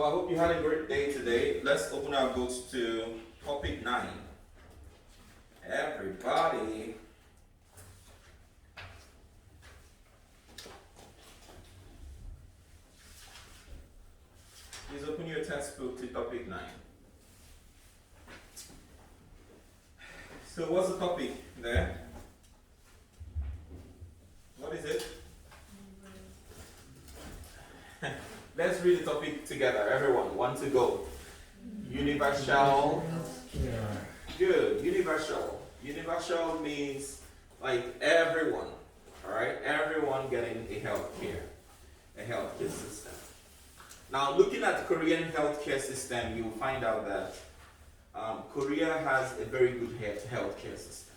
So I hope you had a great day today. Let's open our books to topic 9. Everybody. Please open your textbook to topic 9. So what's the topic there? What is it? Let's read the topic together. Everyone, one to go. Universal. Good. Universal. Universal means like everyone. Alright? Everyone getting a healthcare system. Now, looking at the Korean healthcare system, you'll find out that Korea has a very good healthcare system.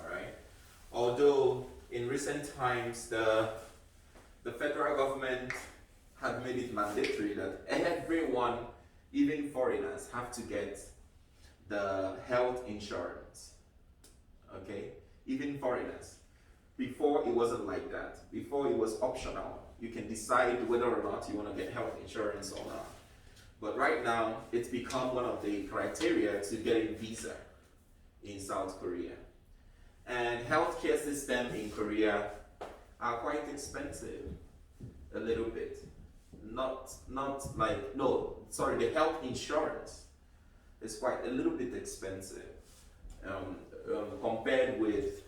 Alright? Although in recent times the federal government had made it mandatory that everyone, even foreigners, have to get the health insurance. Okay? Even foreigners. Before it wasn't like that. Before it was optional. You can decide whether or not you want to get health insurance or not. But right now, it's become one of the criteria to getting visa in South Korea. And healthcare system in Korea are quite expensive. A little bit. The health insurance is quite a little bit expensive compared with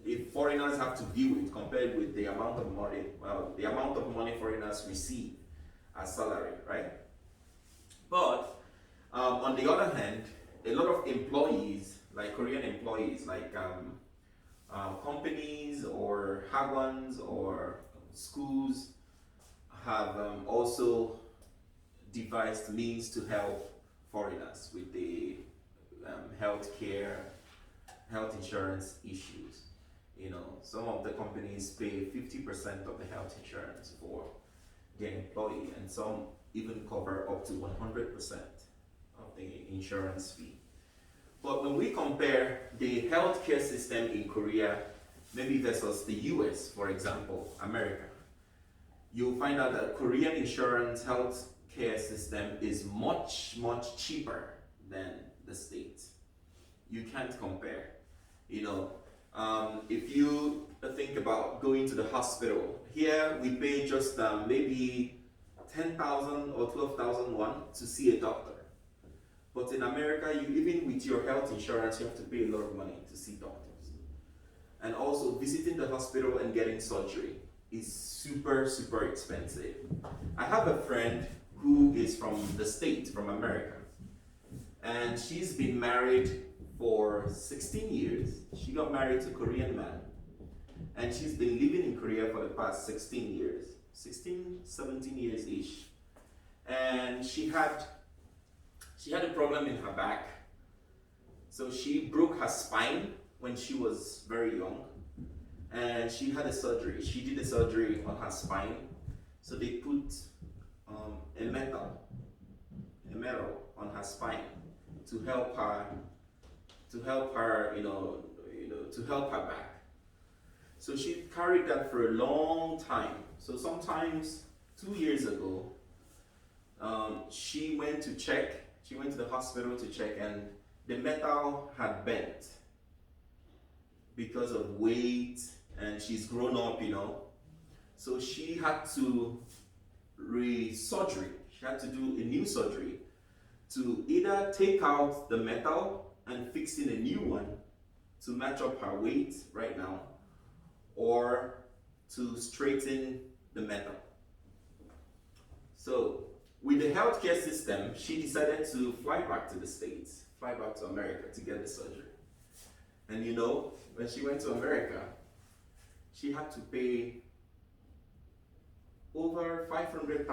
if foreigners have to deal with, compared with the amount of money foreigners receive as salary, right? But on the other hand, a lot of employees, like Korean employees, like companies or hagwons or schools, have also devised means to help foreigners with the health insurance issues. You know, some of the companies pay 50% of the health insurance for their employee, and some even cover up to 100% of the insurance fee. But when we compare the healthcare system in Korea, maybe versus the US, for example, America, you'll find out that Korean insurance health care system is much, much cheaper than the States. You can't compare. You know, if you think about going to the hospital, here we pay just maybe 10,000 or 12,000 won to see a doctor. But in America, even with your health insurance, you have to pay a lot of money to see doctors. And also visiting the hospital and getting surgery is super, super expensive. I have a friend who is from the States, from America, and she's been married for 16 years. She got married to a Korean man, and she's been living in Korea for the past 16 years, 17 years ish. And she had a problem in her back. So she broke her spine when she was very young. And she had a surgery. She did a surgery on her spine. So they put a metal on her spine to help her, to help her back. So she carried that for a long time. So sometimes 2 years ago, she went to the hospital to check, and the metal had bent because of weight, and she's grown up, you know. So she had to she had to do a new surgery to either take out the metal and fix in a new one to match up her weight right now, or to straighten the metal. So with the healthcare system, she decided to fly back to the States, fly back to America to get the surgery. And you know, when she went to America, she had to pay over $500,000.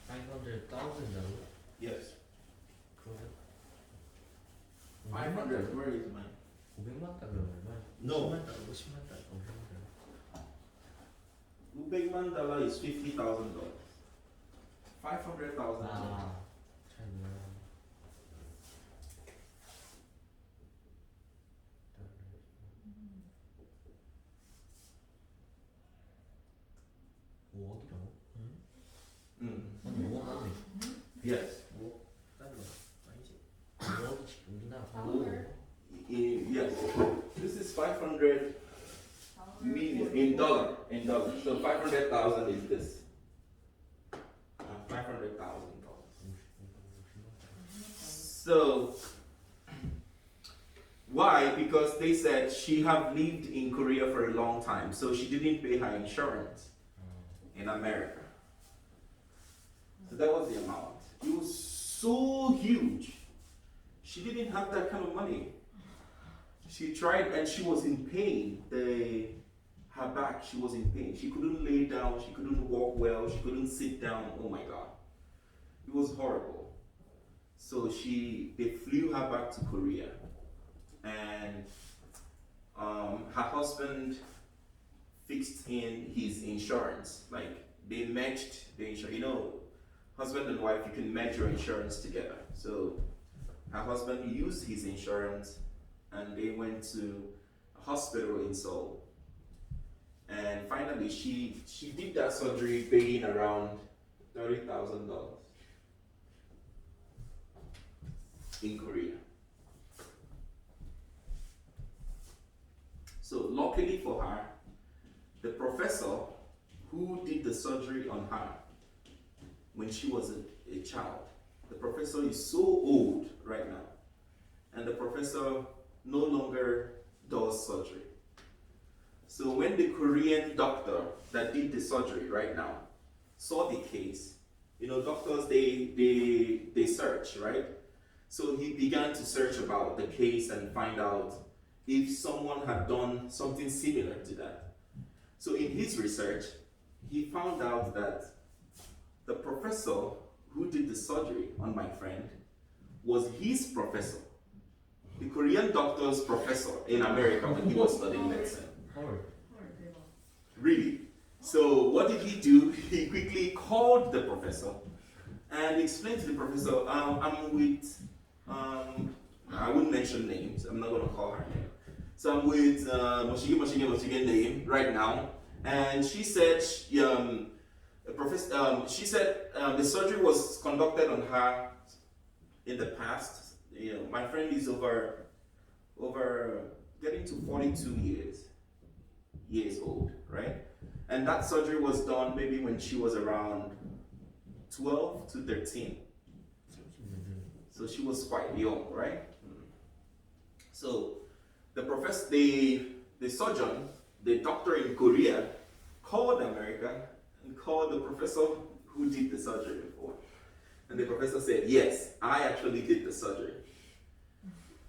500,000. Yes. 그러면 500, where is mine? 500만 달러 얼마? No. 10만 달러, 50만 달러, 500만 dollar is $50,000. 500,000. 참. Yes. 5억 달러 아니지? 5억이지 우리나라 Dollar. Yes. This is 500 million in dollar. In dollar. So 500,000 is this. 500,000 dollars. So why? Because they said she have lived in Korea for a long time, so she didn't pay her insurance in America. So that was the amount. It was so huge. She didn't have that kind of money. She tried and she was in pain. Her back, she was in pain. She couldn't lay down, she couldn't walk well, she couldn't sit down. Oh my God. It was horrible. So they flew her back to Korea. And her husband fixed in his insurance. Like they matched the insurance. You know, husband and wife, you can match your insurance together. So her husband used his insurance and they went to a hospital in Seoul. And finally, she did that surgery paying around $30,000 in Korea. So luckily for her, the professor who did the surgery on her when she was a child, the professor is so old right now, and the professor no longer does surgery. So when the Korean doctor that did the surgery right now saw the case, you know, doctors they search, right? So he began to search about the case and find out if someone had done something similar to that. So in his research, he found out that the professor who did the surgery on my friend was his professor, the Korean doctor's professor in America when he was studying medicine. 헐. Really? So what did he do? He quickly called the professor and explained to the professor, I'm with, I wouldn't mention names, I'm not going to call her name. So I'm with Moshige name right now, and she said, she said the surgery was conducted on her in the past. You know, my friend is over getting to 42 years old, right? And that surgery was done maybe when she was around 12 to 13. So she was quite young, right? So the professor, the surgeon, the doctor in Korea called America and called the professor who did the surgery before. And the professor said, yes, I actually did the surgery,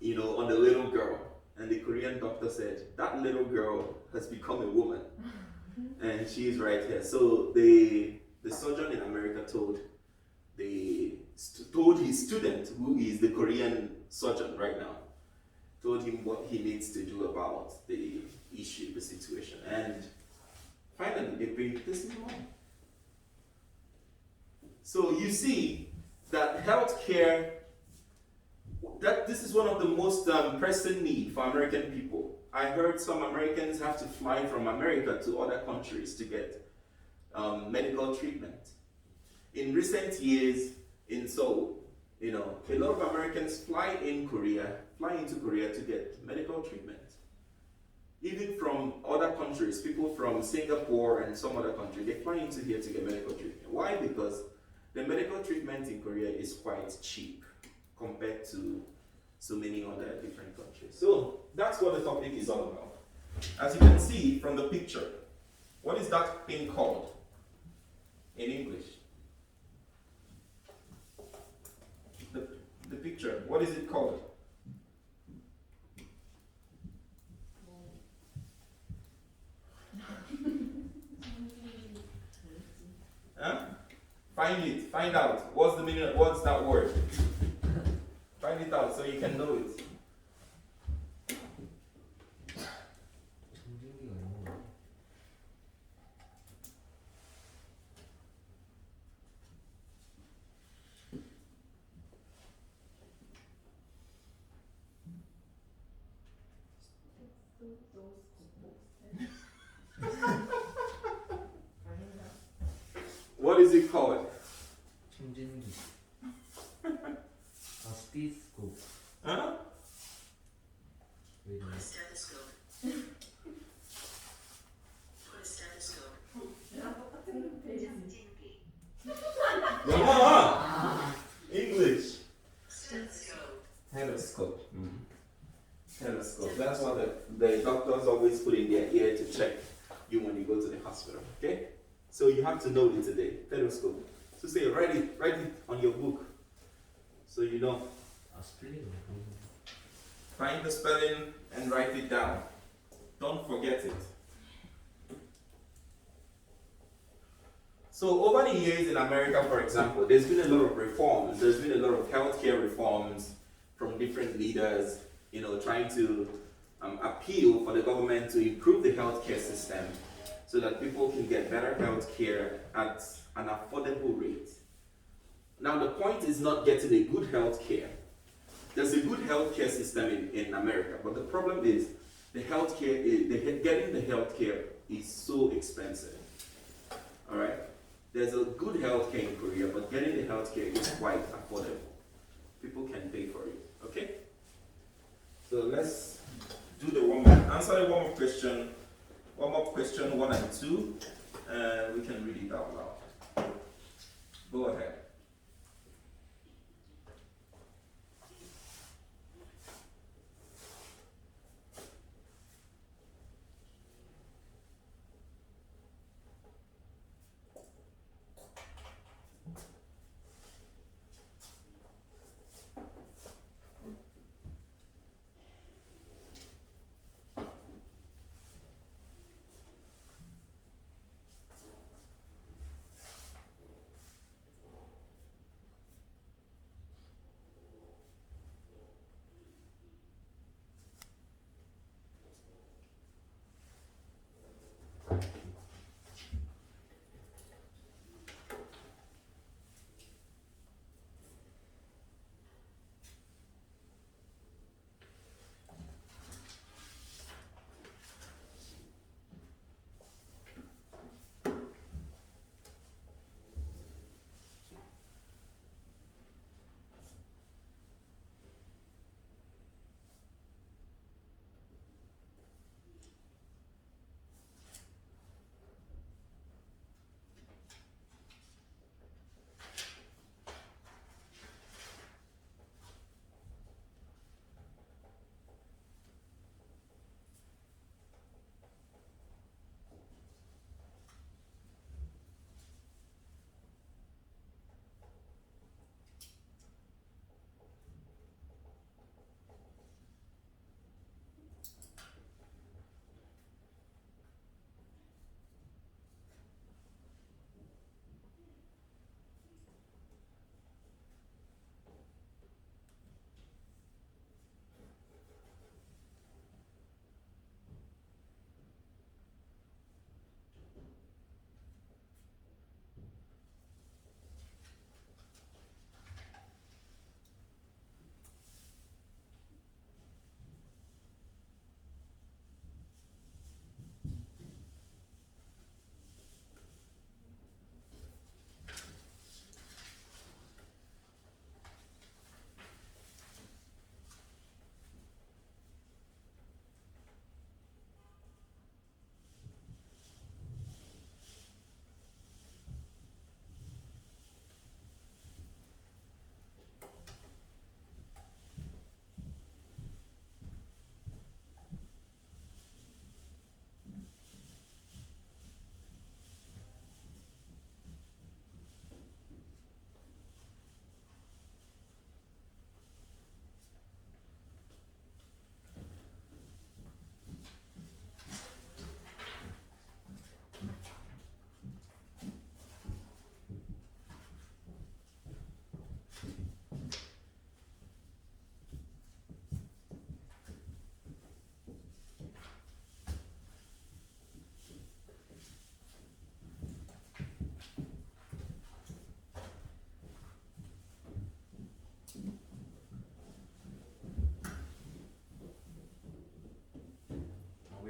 you know, on the little girl. And the Korean doctor said, that little girl has become a woman. And she is right here. So the surgeon in America told his student, who is the Korean surgeon right now, told him what he needs to do about the issue, the situation. And finally, they bring this in home. So you see that healthcare, that this is one of the most pressing needs for American people. I heard some Americans have to fly from America to other countries to get medical treatment. In recent years in Seoul, you know, a lot of Americans fly into Korea to get medical treatment. Even from other countries, people from Singapore and some other country, they fly into here to get medical treatment. Why? Because the medical treatment in Korea is quite cheap compared to so many other different countries. So that's what the topic is all about. As you can see from the picture, what is that thing called in English? The picture, what is it called? Huh? Find out. What's the meaning? What's that word? Find it out so you can know it. 정진기가 영어로. What is it called? 청진기. stethoscope. Huh? Wait a minute. Stethoscope. Put a stethoscope. Come on! English. Stethoscope. Telescope. Telescope. That's what the doctors always put in their ear to check you when you go to the hospital. Okay? So you have to know it today. Telescope. So say write it on your book. So you know. Spelling. Find the spelling and write it down. Don't forget it. So over the years in America, for example, there's been a lot of reforms. There's been a lot of healthcare reforms from different leaders, trying to appeal for the government to improve the healthcare system so that people can get better healthcare at an affordable rate. Now, the point is not getting a good healthcare. There's a good healthcare system in America, but the problem is getting the healthcare is so expensive. All right? There's a good healthcare in Korea, but getting the healthcare is quite affordable. People can pay for it. Okay? So let's do the answer the warm-up question. Warm-up question 1 and 2, and we can read it out loud. Go ahead.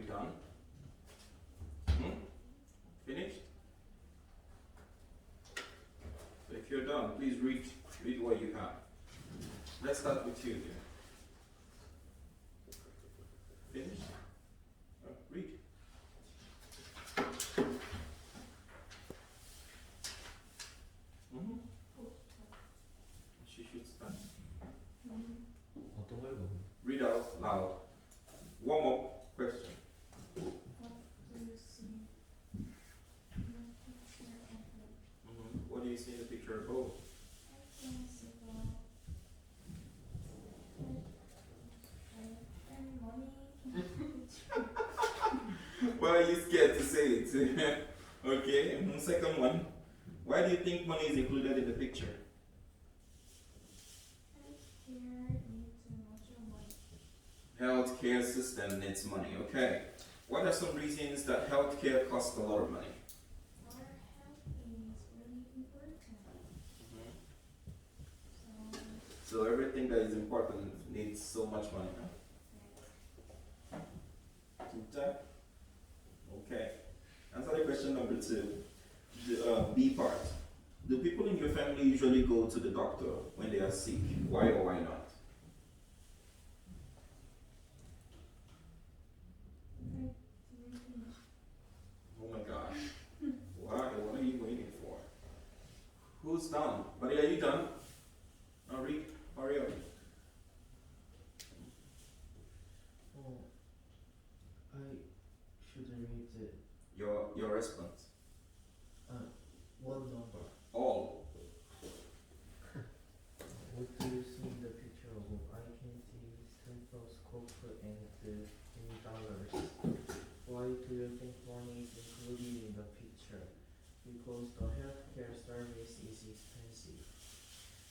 Done? Finished? So if you're done, please read what you have. let's start with you. Finish? Read. Mm-hmm. She should start. 어떤 걸 보고? Read out loud. One more question. What do you see in the picture above? Why are you scared to say it? Okay, and the second one. Why do you think money is included in the picture? Healthcare system needs money. Okay. What are some reasons that healthcare costs a lot of money? Our health is really important. So everything that is important needs so much money, huh? 진짜? Okay. Answer the question number 2. The B part. Do people in your family usually go to the doctor when they are sick? Why or why not? Oh my gosh. Why? What are you waiting for? Who's done? Buddy, are you done? Read. Hurry up. I should read it. Your response. One number. All. What do you see in the picture of? I can see stethoscope and in dollars. Why do you think money is included in the picture? Because the healthcare service is expensive.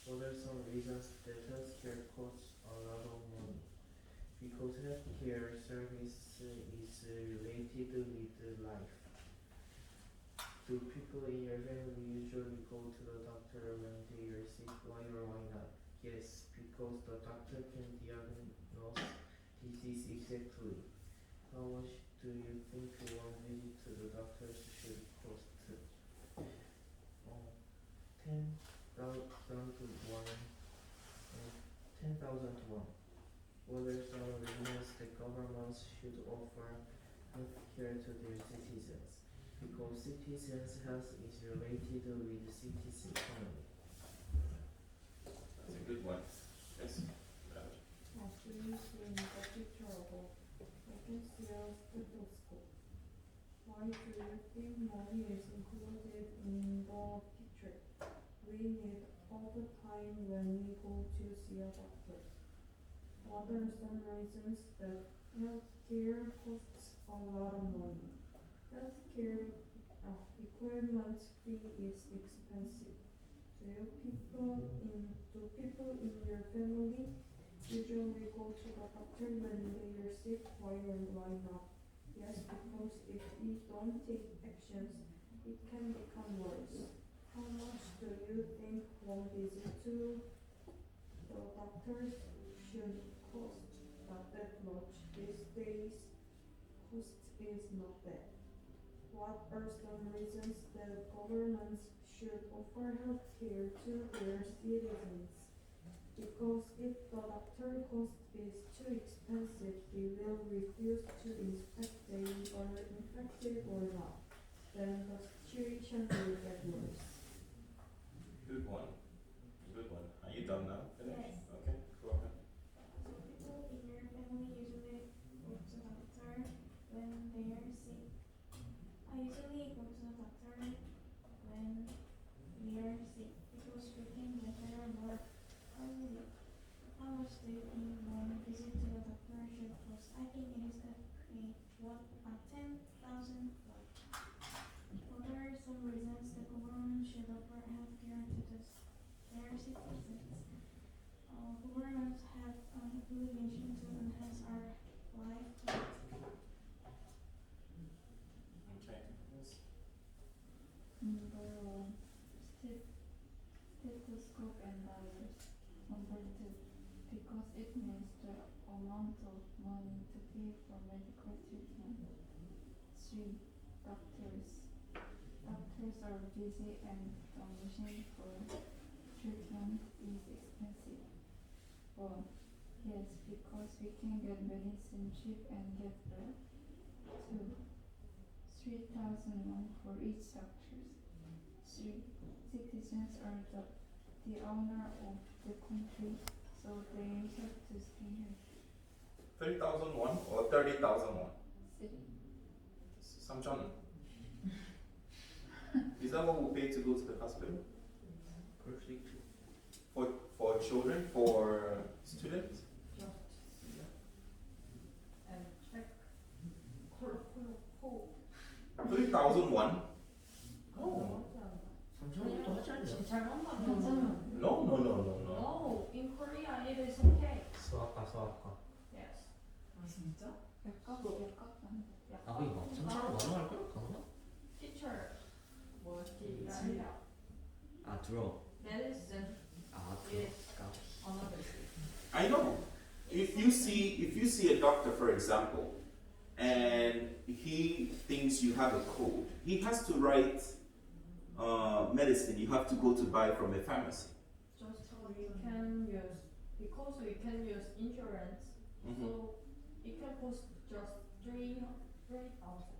What are some reasons that healthcare costs a lot of money? Because healthcare service is related with life. Do people in your family usually go to the doctor when they are sick? Why or why not? Yes, because the doctor can diagnose disease exactly. How much do you think one visit to the doctor should cost? 10,000 to 1. 10,000 to 1. What are some reasons the government should offer healthcare to their citizens? Because citizens' health is related with cities' economy. That's a good one. Yes. As we see in the picture above, I can see a stethoscope. Why do you think money is included in the picture? We need all the time when we go to see a doctor. What are some reasons that healthcare costs a lot of money? Healthcare equipment fee is expensive. Do people in your family usually go to the doctor when they are sick? Why or why not? Yes, because if we don't take actions, it can become worse. How much do you think one visit to the doctors should cost? Not that much. These days, cost is not bad. What are some reasons that governments should offer health care to their citizens? Because if the doctor cost is too expensive, they will refuse to inspect they are infected or not. Then the situation will get worse. Good one. Good one. Are you done now? Finished? Yes. Okay, go ahead. So people in your family usually go to the doctor when they are sick. I usually go to the doctor when we are sick because we can get better more early. How much do you think one visit to the doctor should cost? I think it is a 10,000. What are some reasons the government should offer health care to their citizens? Governments have an obligation to enhance our life. Okay. Yes. Number 1, stethoscope and dollars. Number 2, because it means the amount of money to pay for medical treatment. 3, doctors. Doctors are busy and the machine for treatment is expensive. 4, 1. Yes, because we can get medicine cheap and get well. 2. 3,001 for each doctor. 3. Citizens are the owner of the country, so they have to stay here. 30,001 or 30,001? 3. 3,000원. Is that what we pay to go to the hospital? 그럴 수 있죠. For children, for students? And check 콜 3,001? Oh. 3,000원도 하지 않냐? 잘만 No, no, no, no, no. No, in Korea it is okay. 수학과. Yes. 아 진짜? 약값 아, 거의 막 3,000원 넘어갈 거야? 가나? Teacher, 뭐지? 아, 들어. medicine 아, is 들어. another thing. I know. If you see a doctor, for example, and he thinks you have a cold, he has to write medicine you have to go to buy from a pharmacy. Just we can use because we can use insurance, Mhm. so it can cost just 3,000.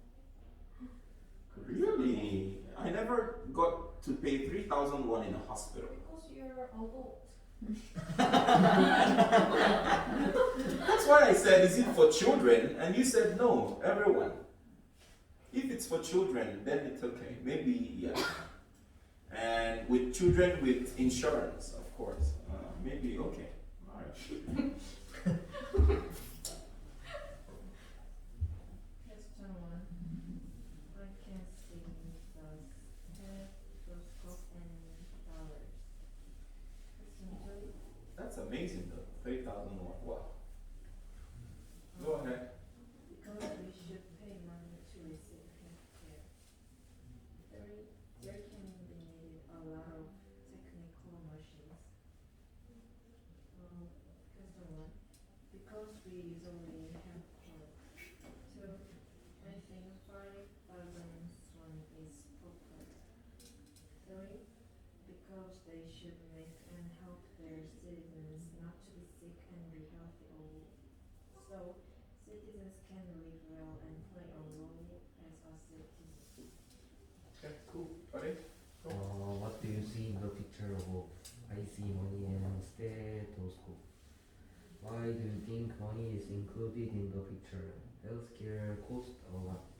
Really? I never got to pay 3,001 in a hospital. Because you're adult. That's why I said, is it for children? And you said no, everyone. If it's for children, then it's okay. Maybe, yeah. And with children with insurance, of course, maybe okay. All right. Question 1. I can see the stethoscope and dollars. Question 2. That's amazing though. 3,001. Wow. Go ahead. Because we should pay money to receive health care. 3. There can be needed a lot of technical machines. Question 1. Because we usually have cars. 2. I think 5,001 is proper. 3. Because they should make and help their citizens not to be sick and be healthy, so citizens can live well and play a role as a citizen. Okay, cool. Ready? What do you see in the picture of I see money and stethoscope? Why do you think money is included in the picture? Healthcare costs a lot.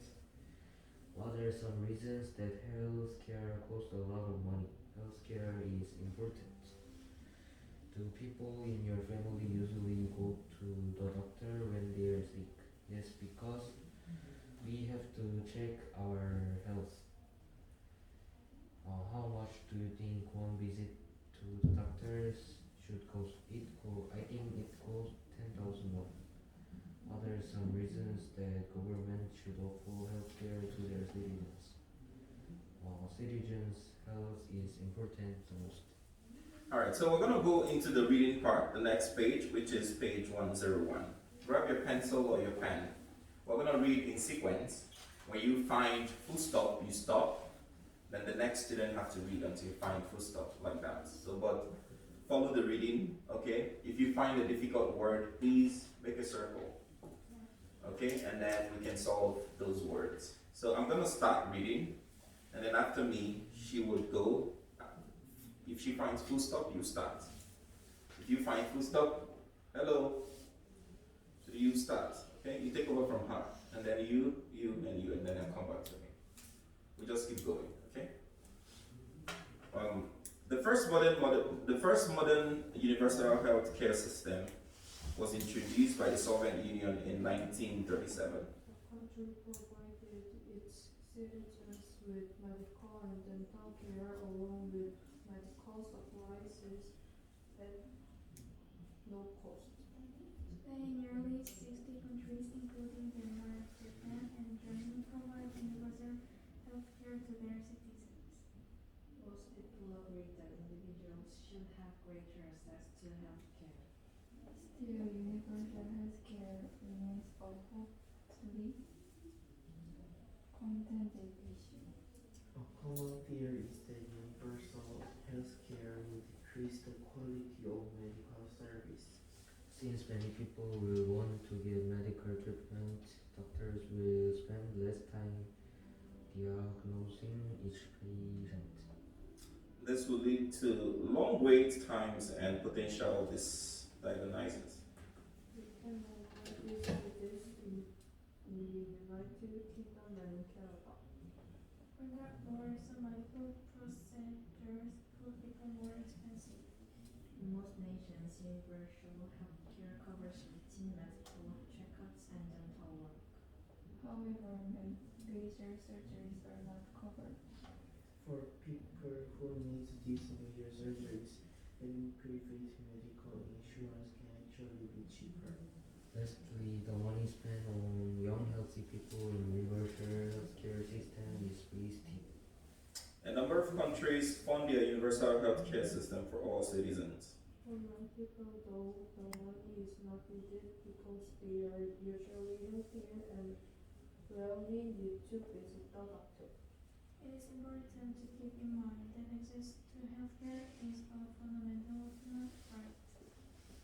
What are some reasons that healthcare costs a lot of money? Healthcare is important. Do people in your family usually go to the doctor when they are sick? Yes, because we have to check our health. How much do you think one visit to the doctors should cost? I think it costs 10,000 won. What are some reasons that government should offer healthcare to their citizens? Citizens' health is important the most. Alright, so we're going to go into the reading part, the next page, which is page 101. Grab your pencil or your pen. We're going to read in sequence. When you find full stop, you stop. Then the next student have to read until you find full stop, like that. So, but follow the reading, okay? If you find a difficult word, please make a circle, okay? And then we can solve those words. So I'm going to start reading, and then after me, she would go. If she finds full stop, you start. If you find full stop, hello. So you start, okay? You take over from her, and then you, and you, and then I'll come back to me. We just keep going, okay? The first modern universal health care system was introduced by the Soviet Union in 1937. The country provided its citizens with medical and dental care along with medical supplies at no cost. Today, nearly 60 countries, including Denmark, Japan, and Germany, provide universal health care to their citizens. Most people agree that individuals should have greater access to health care. Still, universal health care remains a hotly contended issue. A common fear is that universal health care will decrease the quality of medical service. many people will want to get medical treatment. Doctors will spend less time diagnosing each patient. This will lead to long wait times and potential misdiagnosis. We can already see this in the United Kingdom and Canada. Furthermore, some medical procedures could become more expensive. In most nations, universal healthcare covers routine medical checkups and dental work. However, major surgeries are not covered. For people who need these major surgeries, having private medical insurance can actually be cheaper. Lastly, the money spent on young healthy people in universal healthcare system is wasted. A number of countries fund their universal healthcare system for all citizens. For young people though, the money is not needed because they are usually healthier and rarely need to visit the doctor. It is important to keep in mind that access to healthcare is a fundamental human right.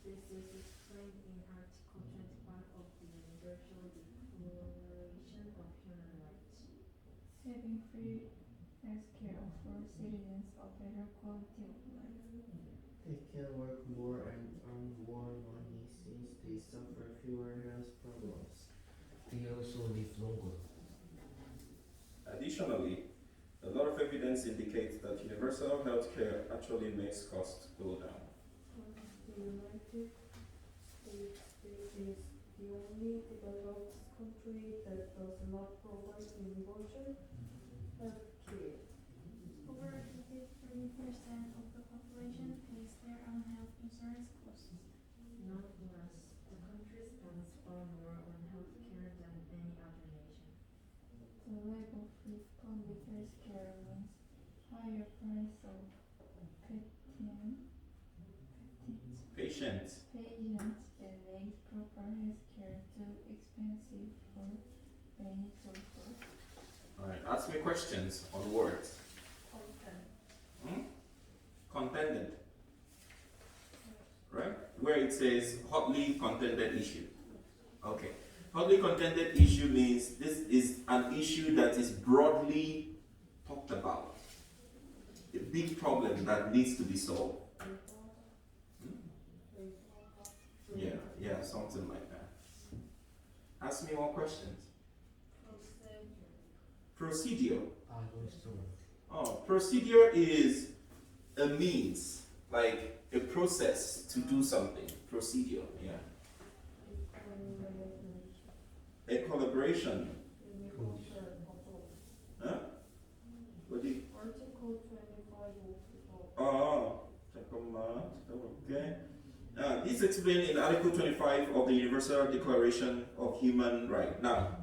This is explained in Article 25 of the Universal Declaration of Human Rights. Having free healthcare offers citizens a better quality of life. They can work more and earn more money since they suffer fewer health problems. They also live longer. Additionally, a lot of evidence indicates that universal healthcare actually makes costs go down. The United States is the only developed country that does not provide universal health care. Over 83% of the population pays their own health insurance costs. Nonetheless, the country spends far more on healthcare than any other nation. The lack of free public healthcare means higher price of Patients. patients and makes proper healthcare too expensive for many to afford. Alright, ask me questions on words. Contended. Right? Where it says hotly contended issue. Okay. Hotly contended issue means this is an issue that is broadly talked about. A big problem that needs to be solved. Yeah, something like that. Ask me more questions. Procedure. Procedure is a means, like a process to do something. Procedure, yeah. A collaboration. Huh? What do you? Article 25 of the Oh, okay. This is explained in Article 25 of the Universal Declaration of Human Rights. Now,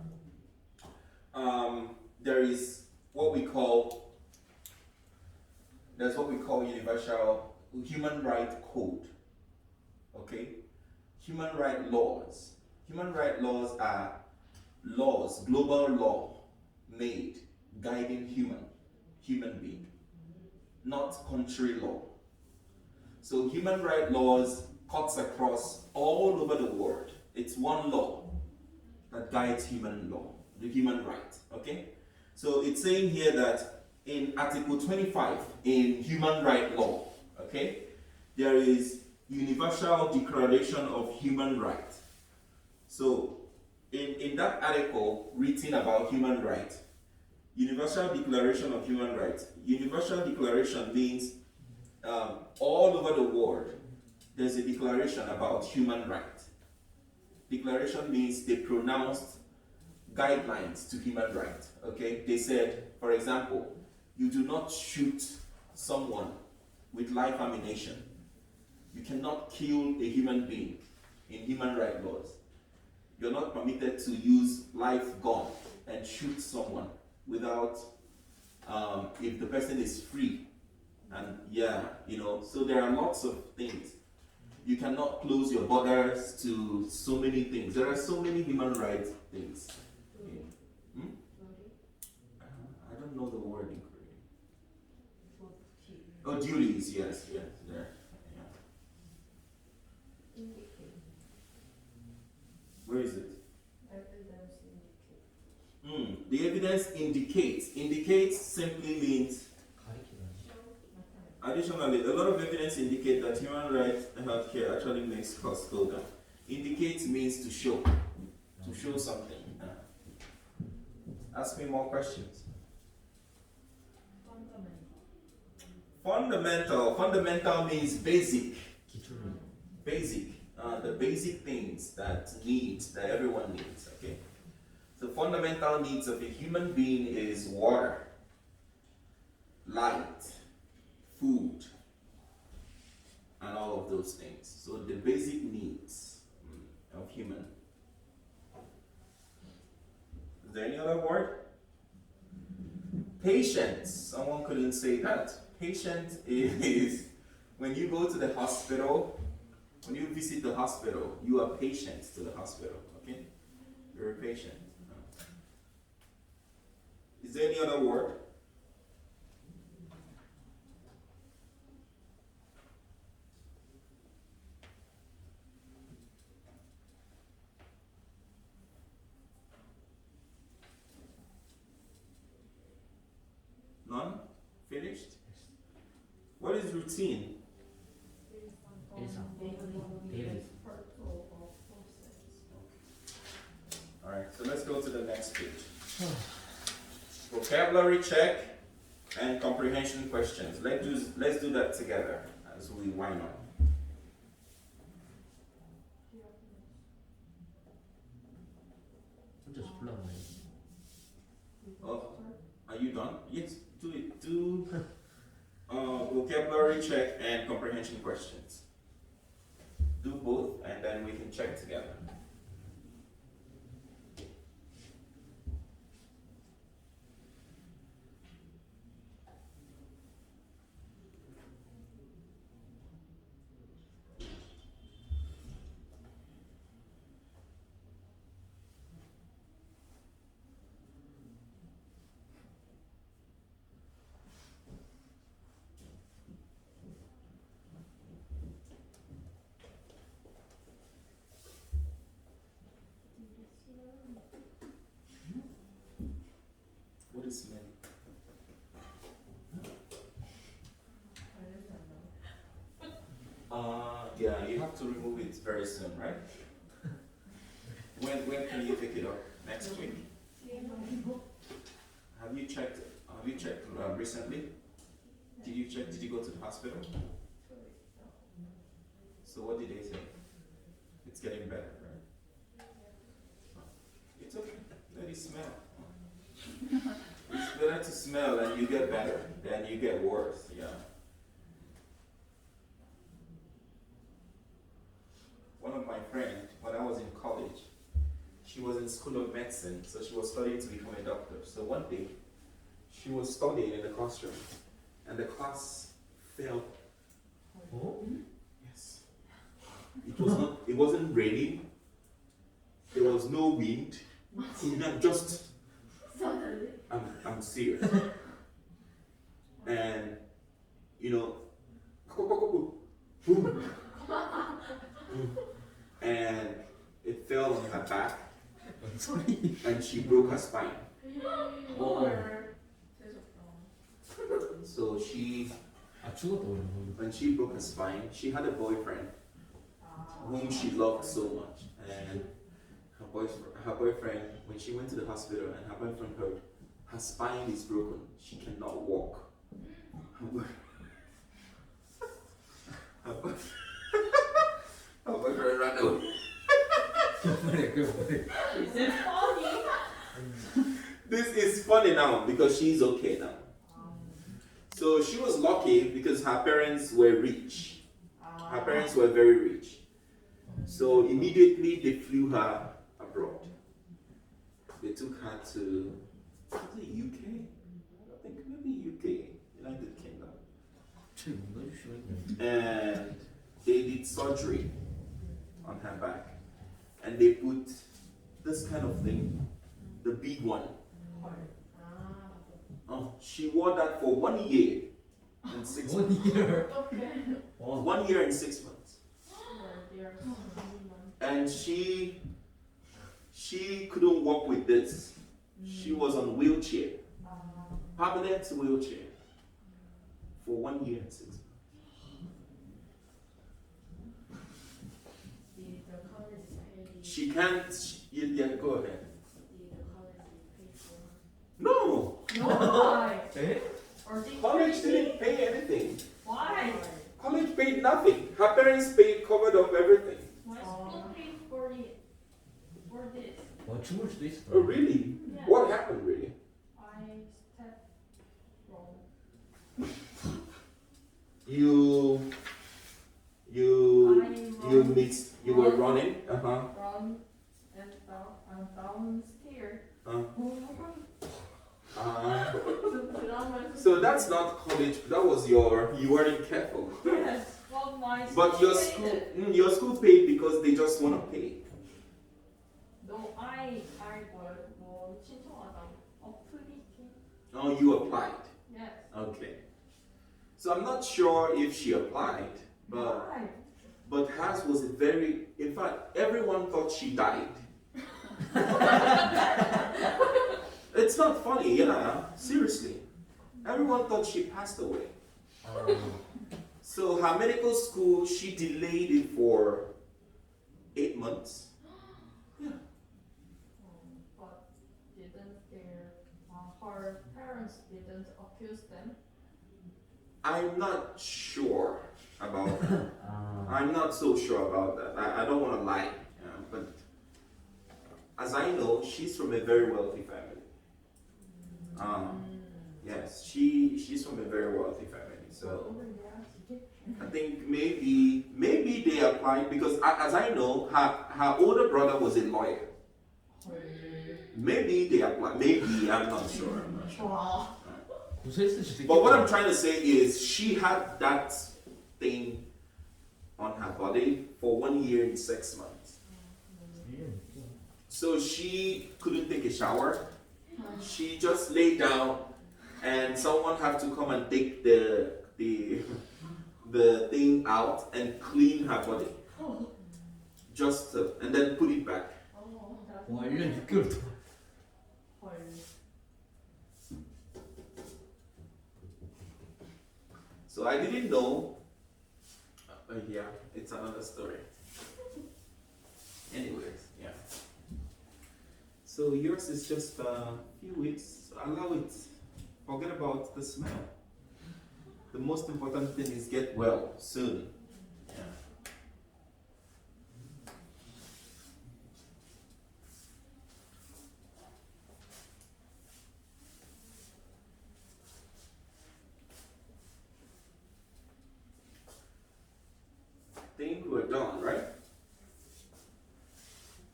there is what we call universal human right code. Okay, human right laws. Human right laws are laws, global law made guiding human being, not country law. So human right laws cuts across all over the world. It's one law that guides human law, the human right. Okay? So it's saying here that in Article 25 in human right law, okay, there is Universal Declaration of Human Rights. So in that article written about human rights, Universal Declaration of Human Rights, Universal Declaration means all over the world there's a declaration about human rights. Declaration means they pronounced guidelines to human rights. Okay, they said, for example, you do not shoot someone with live ammunition. You cannot kill a human being in human rights laws. You're not permitted to use live gun and shoot someone without, if the person is free. And so there are lots of things. You cannot close your borders to so many things. There are so many human rights things. I don't know the word in Korean. Oh, duties, yes, there. Yeah. evidence indicates. Indicates simply means 가리키다니. additionally, a lot of evidence indicate that human rights and healthcare actually makes costs go down. Indicates means to show something. Ask me more questions. Fundamental means basic. 기초를. Basic. The basic things that everyone needs. Okay. The fundamental needs of a human being is water, light, food, and all of those things. So the basic needs of human. Is there any other word? Patience. Someone couldn't say that. Patient is when you go to the hospital, when you visit the hospital, you are patient to the hospital. Okay? You're a patient. Is there any other word? None? Finished? What is routine? 일상. 데일리. Alright, so let's go to the next page. Vocabulary check and comprehension questions. Let's do that together as we wind up. 혼자서 불러보네. Oh, are you done? Yes, do it. Do vocabulary check and comprehension questions. Do both and then we can check together. What is smelly? Yeah, you have to remove it very soon, right? When can you pick it up? Next week? Have you checked recently? Did you check? Did you go to the hospital? So what did they say? It's getting better, right? It's okay. Let it smell. It's better to smell and you get better than you get worse. Yeah. One of my friends, when I was in college, she was in school of medicine, so she was studying to become a doctor. So one day, she was studying in the classroom, and the class fell. Oh? Yes. It wasn't raining. There was no wind. Not just. I'm serious. And boom. And it fell on her back, and she broke her spine. So when she broke her spine, she had a boyfriend whom she loved so much, and her boyfriend, when she went to the hospital and her boyfriend heard her spine is broken, she cannot walk. Her boyfriend ran away. Is it funny? This is funny now because she's okay now. So she was lucky because her parents were rich. Her parents were very rich. So immediately they flew her abroad. They took her to UK? I think maybe UK, United Kingdom. And they did surgery on her back. And they put this kind of thing, the big one. She wore that for 1 year and 6 months. 1 year. 1 year and 6 months. And she couldn't walk with this. She was on wheelchair, permanent wheelchair, for 1 year and 6 months. Did the college pay the She can't. Yeah, go ahead. did the college pay for her? No, No, why? Eh? Or did college didn't pay anything. Why? College paid nothing. Her parents paid, covered up everything. My school paid for it. For this. 죽을 수도 있어. Oh, really? Yeah. What happened, really? I stepped wrong. You I missed. You were running. run and downstairs. So that's not college. That was you weren't careful. Yes. Well, my But your paid school, it. your school paid because they just want to pay. No, I 뭐 신청하다. 어플리케이션. Oh, you applied. Yes. Okay. So I'm not sure if she applied, but Why? but hers was very. In fact, everyone thought she died. It's not funny, yeah. Seriously, everyone thought she passed away. So her medical school, she delayed it for 8 months. But didn't her parents didn't accuse them? I'm not sure about that. I'm not so sure about that. I don't want to lie, but as I know, she's from a very wealthy family. Yes, she's from a very wealthy family. So I think maybe they applied because as I know, her older brother was a lawyer. Maybe they applied. Maybe I'm not sure. 와. 구설수 수도 But what I'm trying to say is she had that thing on her body for 1 year and 6 months. So she couldn't take a shower. She just lay down and someone had to come and take the thing out and clean her body. Just and then put it back. 와 1년 6개월 동안. 헐. So I didn't know. Yeah, it's another story. Anyways, yeah. So yours is just a few weeks. Allow it. Forget about the smell. The most important thing is get well soon. Yeah. Think we're done, right?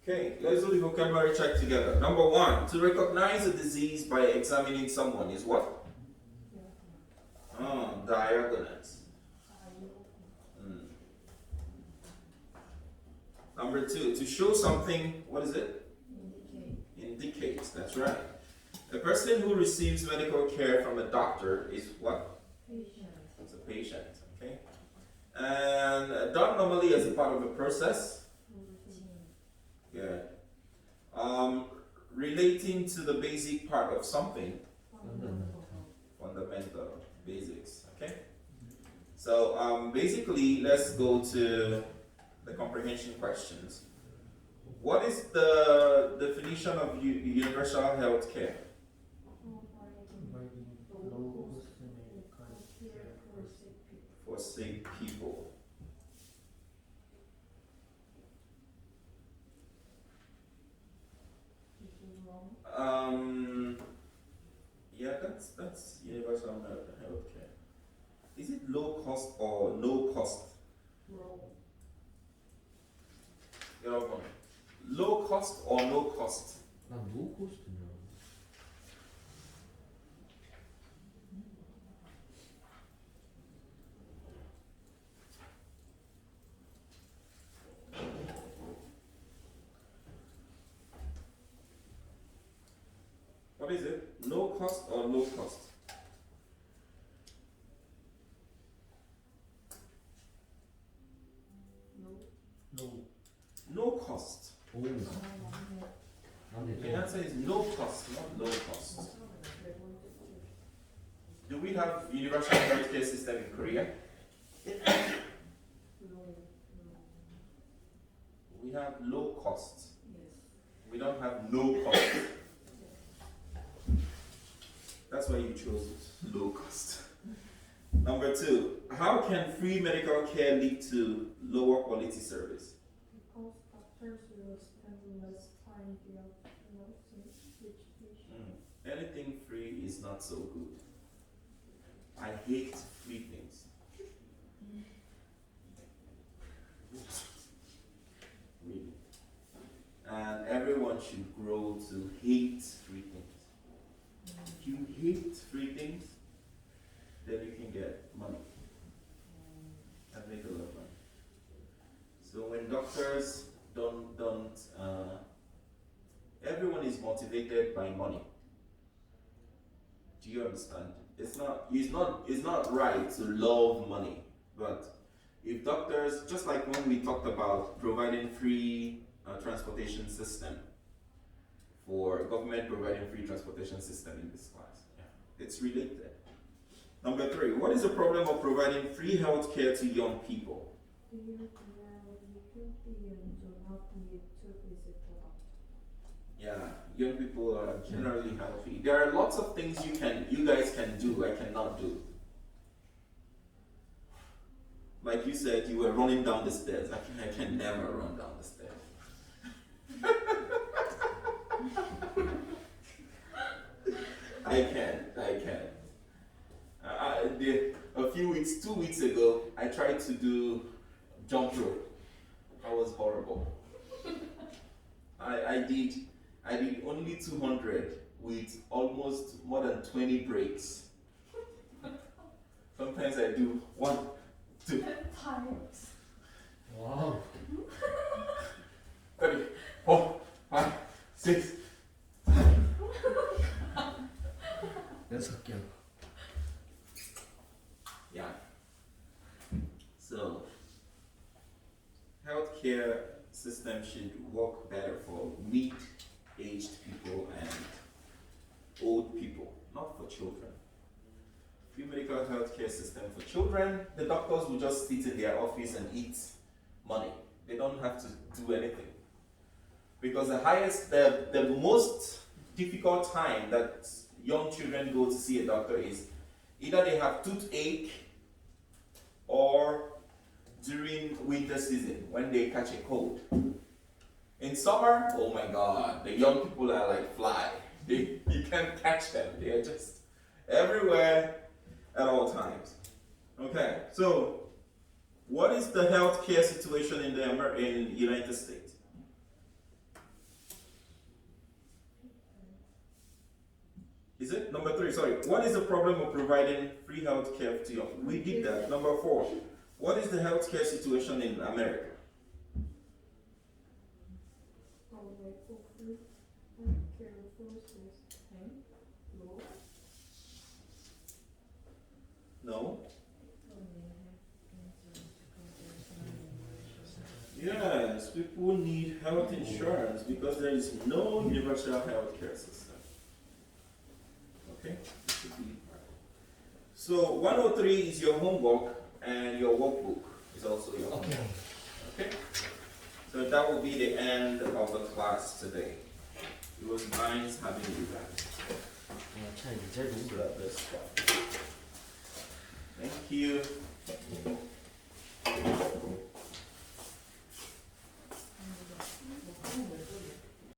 Okay, let's do the vocabulary check together. Number 1, to recognize a disease by examining someone is what? Diagonals. Number 2, to show something, what is it? Indicates, that's right. A person who receives medical care from a doctor is what? Patient. It's a patient, okay? And done normally as a part of a process. Routine. Good. Relating to the basic part of something. Fundamental basics, okay? So basically, let's go to the comprehension questions. What is the definition of universal health care? low cost medical Care for sick people. For sick people. Is it wrong? Yeah, that's universal health care. Is it low cost or no cost? Wrong. 여러분, low cost or no cost? 난 low cost냐. What is it? No cost or low cost? No. No. No cost. 오. 아, 맞네. 난 The answer is no cost, not low cost. Do we have universal healthcare system in Korea? We have low cost. We don't have no cost. That's why you chose low cost. Number 2, how can free medical care lead to lower quality service? Because doctors will spend less time diagnosing each patient. Anything free is not so good. I hate free things. Really. And everyone should grow to hate free things. If you hate free things, then you can get money and make a lot of money. So when doctors don't everyone is motivated by money. Do you understand? It's not right to love money, but if doctors, just like when we talked about providing free transportation system, for government providing free transportation system in this class, it's related. Number 3, what is the problem of providing free health care to young people? They are healthy and do not need to visit the doctor. Yeah, young people are generally healthy. There are lots of things you guys can do, I cannot do. Like you said, you were running down the stairs. I can never run down the stairs. I can. A few weeks, 2 weeks ago, I tried to do jump rope. That was horrible. I did only 200 with almost more than 20 breaks. Sometimes I do 1, 2, times. Wow. 3, 4, 5, 6. 연습 경. Yeah. So, healthcare system should work better for mid-aged people and old people, not for children. Free medical healthcare system for children, the doctors will just sit in their office and eat money. They don't have to do anything. Because the most difficult time that young children go to see a doctor is either they have toothache or during winter season when they catch a cold. In summer, oh my god, the young people are like fly. You can't catch them. They are just everywhere at all times. Okay, so what is the healthcare situation in the United States? Is it number 3? Sorry. What is the problem of providing free health care to young? We did that. Number 4. What is the healthcare situation in America? Healthcare resources and low. No. Yes, people need health insurance because there is no universal health care system. Okay? So 103 is your homework and your workbook is also your homework. Okay? So that will be the end of the class today. It was nice having you guys. 차 이제 God bless you. Thank you.